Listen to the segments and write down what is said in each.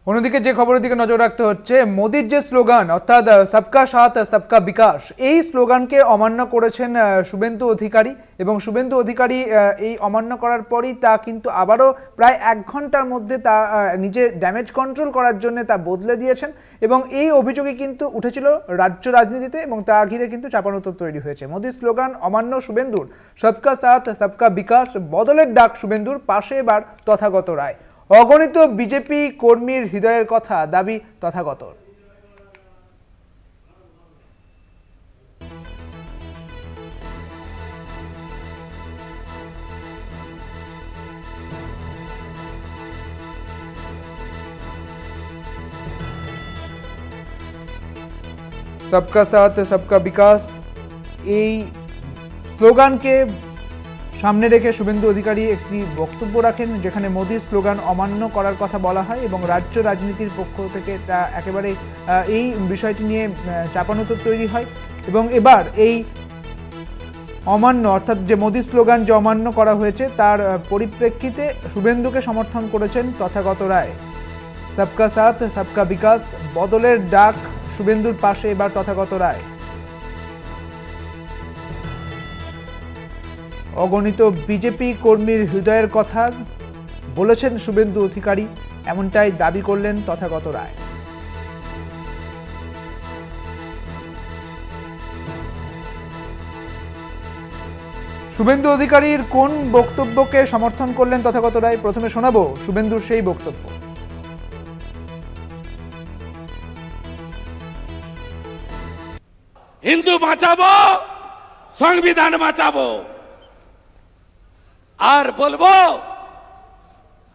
অন্যদিকে যে খবরের দিকে নজর রাখতে হচ্ছে, মোদির যে স্লোগান অর্থাৎ সবকা সাথ সবকা বিকাশ, এই স্লোগানকে অমান্য করেছেন শুভেন্দু অধিকারী। এবং শুভেন্দু অধিকারী এই অমান্য করার পরই তা কিন্তু আবারও প্রায় 1 ঘন্টার মধ্যে তা নিজে ড্যামেজ কন্ট্রোল করার জন্য তা বদলে দিয়েছেন। এবং এই অভিযোগে কিন্তু উঠেছিল রাজ্য রাজনীতিতে এবং তা ঘিরে কিন্তু চাপানোতর তৈরি হয়েছে। মোদির স্লোগান অমান্য শুভেন্দুর, সবকা সাথ সবকা বিকাশ, বদলের ডাক শুভেন্দুর, পাশে এবার তথাগত রায়। অগণিত বিজেপি কর্মীর হৃদয়ের কথা, দাবি তথাগতর। सबका साथ सबका विकास এই স্লোগানকে সামনে রেখে শুভেন্দু অধিকারী একটি বক্তব্য রাখেন, যেখানে মোদির স্লোগান অমান্য করার কথা বলা হয় এবং রাজ্য রাজনীতির পক্ষ থেকে তা একেবারে এই বিষয়টি নিয়ে চাপানোতর তৈরি হয়। এবং এবার এই অমান্য অর্থাৎ যে মোদির স্লোগান যে অমান্য করা হয়েছে তার পরিপ্রেক্ষিতে শুভেন্দুকে সমর্থন করেছেন তথাগত রায়। সবকা সাথ সবকা বিকাশ, বদলের ডাক শুভেন্দুর, পাশে এবার তথাগত রায়। অগণিত বিজেপি কর্মীর হৃদয়ের কথা বলেছেন শুভেন্দু অধিকারী, এমনটাই দাবি করলেন তথাগত রায়। শুভেন্দু অধিকারীর কোন বক্তব্যকে সমর্থন করলেন তথাগত রায়, প্রথমে শোনাবো শুভেন্দুর সেই বক্তব্য। হিন্দু বাঁচাবো, সংবিধান বাঁচাবো। আর বলবো,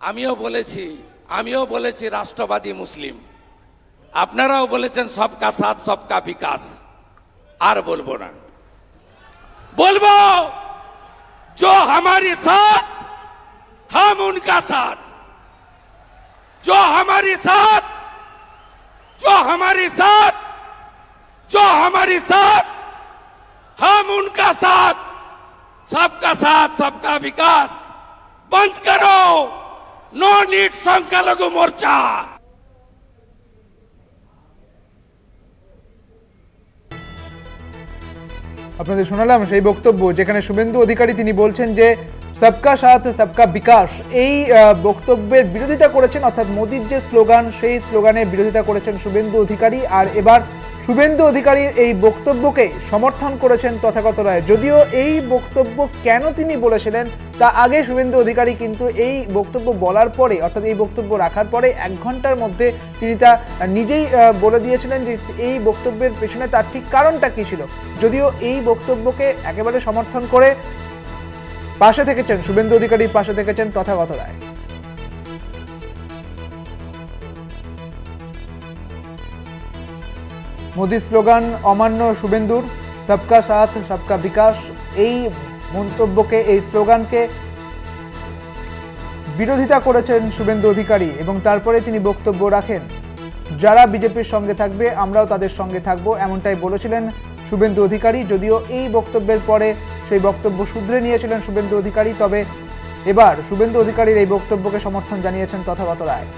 আমিও বলেছি রাষ্ট্রবাদী মুসলিম, আপনারাও বলেছেন সবকা সাথ সবকা বিকাশ। আর বলবো না, বলবো जो हमारे साथ हम उनका साथ, जो हमारे साथ हम उनका साथ। सबका साथ सबका विकास बंद करो, नो नीड संख्यालघु मोर्चा। আপনাদের শোনালাম সেই বক্তব্য, যেখানে শুভেন্দু অধিকারী তিনি বলছেন যে সবকা সাথ সবকা বিকাশ এই বক্তব্যের বিরোধিতা করেছেন, অর্থাৎ মোদির যে স্লোগান সেই স্লোগানের বিরোধিতা করেছেন শুভেন্দু অধিকারী। আর এবার শুভেন্দু অধিকারীর এই বক্তব্যকে সমর্থন করেছেন তথাগত রায়। যদিও এই বক্তব্য কেন তিনি বলেছিলেন তা আগে শুভেন্দু অধিকারী কিন্তু এই বক্তব্য বলার পরে, অর্থাৎ এই বক্তব্য রাখার পরে 1 ঘন্টার মধ্যে তিনি তা নিজেই বলে দিয়েছিলেন যে এই বক্তব্যের পেছনে তার ঠিক কারণটা কী ছিল। যদিও এই বক্তব্যকে একেবারে সমর্থন করে পাশে থেকেছেন শুভেন্দু অধিকারীর পাশে থেকেছেন তথাগত রায়। মোদি স্লোগান অমান্য শুভেন্দুর, সবকা সাথ সবকা বিকাশ এই মন্তব্যকে, এই স্লোগানকে বিরোধিতা করেছেন শুভেন্দু অধিকারী এবং তারপরে তিনি বক্তব্য রাখেন, যারা বিজেপির সঙ্গে থাকবে আমরাও তাদের সঙ্গে থাকবো, এমনটাই বলেছিলেন শুভেন্দু অধিকারী। যদিও এই বক্তব্যের পরে সেই বক্তব্য শুধরে নিয়েছিলেন শুভেন্দু অধিকারী, তবে এবার শুভেন্দু অধিকারীর এই বক্তব্যকে সমর্থন জানিয়েছেন তথাগত রায়।